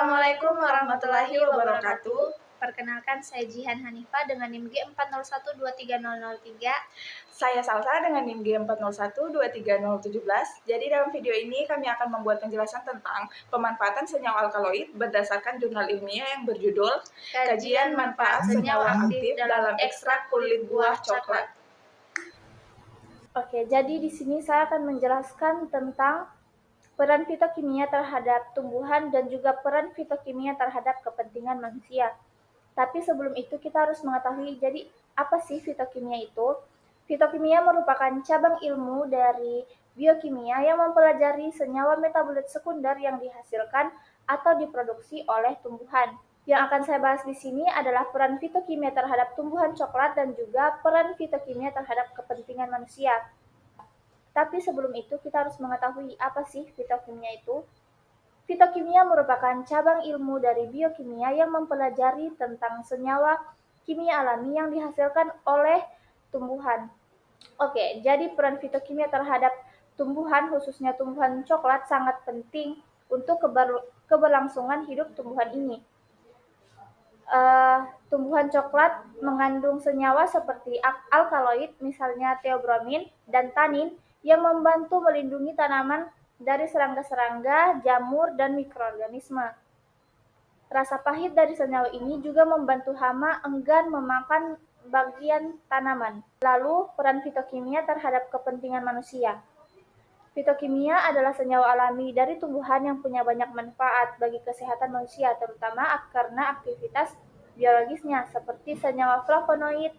Assalamualaikum warahmatullahi wabarakatuh. Perkenalkan, saya Jihan Hanifah dengan NIM G40123003. Saya Salsa dengan NIM G40123017. Jadi dalam video ini kami akan membuat penjelasan tentang pemanfaatan senyawa alkaloid berdasarkan jurnal ilmiah yang berjudul Kajian Manfaat Senyawa Aktif dalam Ekstrak Kulit Buah Coklat. Oke, jadi di sini saya akan menjelaskan tentang peran fitokimia terhadap tumbuhan dan juga peran fitokimia terhadap kepentingan manusia. Tapi sebelum itu kita harus mengetahui, jadi apa sih fitokimia itu? Fitokimia merupakan cabang ilmu dari biokimia yang mempelajari senyawa metabolit sekunder yang dihasilkan atau diproduksi oleh tumbuhan. Yang akan saya bahas di sini adalah peran fitokimia terhadap tumbuhan coklat dan juga peran fitokimia terhadap kepentingan manusia. Tapi sebelum itu kita harus mengetahui apa sih fitokimia itu. Fitokimia merupakan cabang ilmu dari biokimia yang mempelajari tentang senyawa kimia alami yang dihasilkan oleh tumbuhan. Oke, jadi peran fitokimia terhadap tumbuhan, khususnya tumbuhan coklat, sangat penting untuk keberlangsungan hidup tumbuhan ini. Tumbuhan coklat mengandung senyawa seperti alkaloid, misalnya theobromin dan tanin, yang membantu melindungi tanaman dari serangga-serangga, jamur, dan mikroorganisme. Rasa pahit dari senyawa ini juga membantu hama enggan memakan bagian tanaman. Lalu, peran fitokimia terhadap kepentingan manusia. Fitokimia adalah senyawa alami dari tumbuhan yang punya banyak manfaat bagi kesehatan manusia, terutama karena aktivitas biologisnya, seperti senyawa flavonoid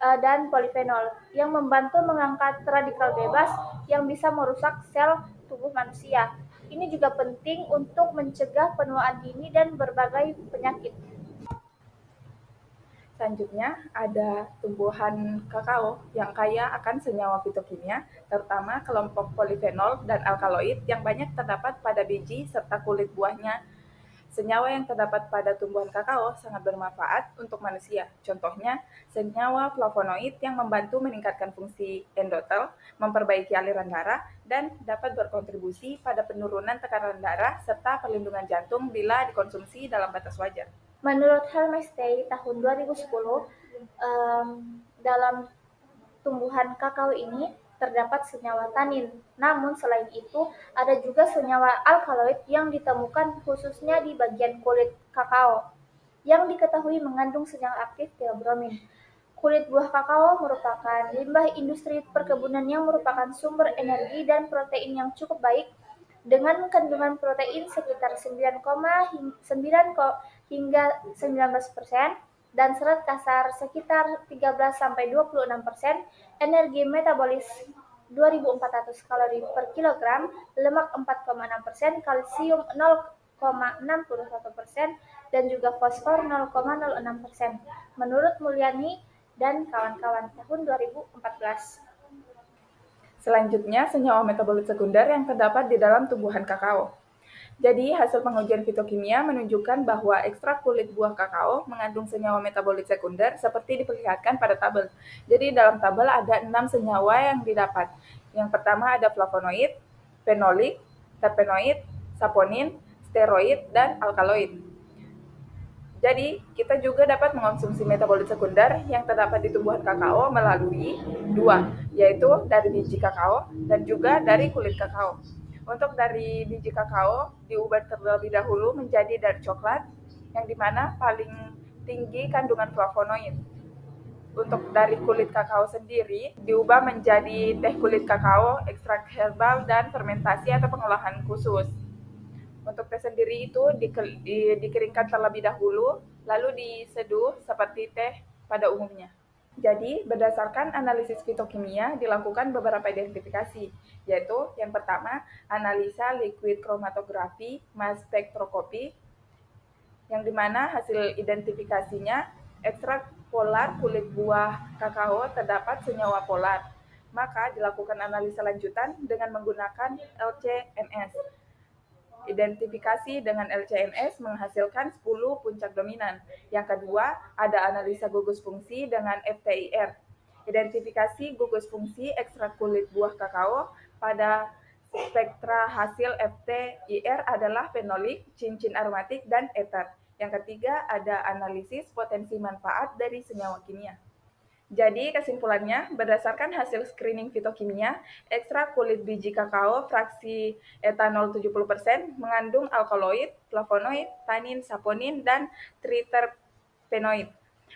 dan polifenol, yang membantu mengangkat radikal bebas yang bisa merusak sel tubuh manusia. Ini juga penting untuk mencegah penuaan dini dan berbagai penyakit. Selanjutnya ada tumbuhan kakao yang kaya akan senyawa fitokimia, terutama kelompok polifenol dan alkaloid yang banyak terdapat pada biji serta kulit buahnya. Senyawa yang terdapat pada tumbuhan kakao sangat bermanfaat untuk manusia. Contohnya, senyawa flavonoid yang membantu meningkatkan fungsi endotel, memperbaiki aliran darah, dan dapat berkontribusi pada penurunan tekanan darah serta perlindungan jantung bila dikonsumsi dalam batas wajar. Menurut Helmestey tahun 2010, dalam tumbuhan kakao ini terdapat senyawa tanin. Namun selain itu, ada juga senyawa alkaloid yang ditemukan khususnya di bagian kulit kakao, yang diketahui mengandung senyawa aktif theobromin. Kulit buah kakao merupakan limbah industri perkebunan yang merupakan sumber energi dan protein yang cukup baik, dengan kandungan protein sekitar 9, hingga 19%, dan serat kasar sekitar 13-26%, energi metabolis 2.400 kalori per kilogram, lemak 4,6%, kalsium 0,61%, dan juga fosfor 0,06%. Menurut Mulyani dan kawan-kawan tahun 2014. Selanjutnya, senyawa metabolit sekunder yang terdapat di dalam tumbuhan kakao. Jadi, hasil pengujian fitokimia menunjukkan bahwa ekstrak kulit buah kakao mengandung senyawa metabolit sekunder seperti diperlihatkan pada tabel. Jadi, dalam tabel ada 6 senyawa yang didapat. Yang pertama ada flavonoid, fenolik, terpenoid, saponin, steroid, dan alkaloid. Jadi, kita juga dapat mengonsumsi metabolit sekunder yang terdapat di tumbuhan kakao melalui 2, yaitu dari biji kakao dan juga dari kulit kakao. Untuk dari biji kakao, diubah terlebih dahulu menjadi dark coklat, yang dimana paling tinggi kandungan flavonoid. Untuk dari kulit kakao sendiri, diubah menjadi teh kulit kakao, ekstrak herbal, dan fermentasi atau pengolahan khusus. Untuk teh sendiri itu dikeringkan terlebih dahulu, lalu diseduh seperti teh pada umumnya. Jadi, berdasarkan analisis fitokimia dilakukan beberapa identifikasi, yaitu yang pertama, analisa liquid chromatografi mass spectroscopy, yang dimana hasil identifikasinya ekstrak polar kulit buah kakao terdapat senyawa polar. Maka dilakukan analisa lanjutan dengan menggunakan LC-MS. Identifikasi dengan LC-MS menghasilkan 10 puncak dominan. Yang kedua, ada analisa gugus fungsi dengan FTIR. Identifikasi gugus fungsi ekstrak kulit buah kakao pada Spektra hasil FT-IR adalah fenolik, cincin aromatik, dan ether. Yang ketiga ada analisis potensi manfaat dari senyawa kimia. Jadi kesimpulannya, berdasarkan hasil screening fitokimia, ekstrak kulit biji kakao fraksi etanol 70% mengandung alkaloid, flavonoid, tanin, saponin, dan triterpenoid.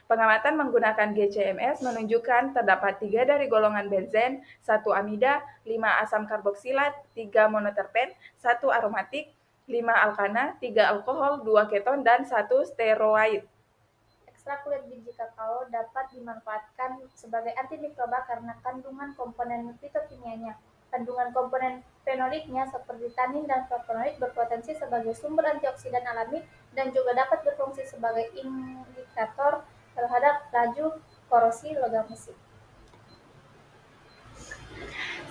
Pengamatan menggunakan GCMS menunjukkan terdapat 3 dari golongan benzen, 1 amida, 5 asam karboksilat, 3 monoterpen, 1 aromatik, 5 alkana, 3 alkohol, 2 keton, dan 1 steroid. Ekstrak kulit biji kakao dapat dimanfaatkan sebagai antimikroba karena kandungan komponen fitokimianya. Kandungan komponen fenoliknya seperti tanin dan flavonoid berpotensi sebagai sumber antioksidan alami dan juga dapat berfungsi sebagai indikator terhadap laju korosi logam besi.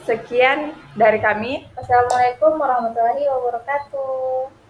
Sekian dari kami. Wassalamualaikum warahmatullahi wabarakatuh.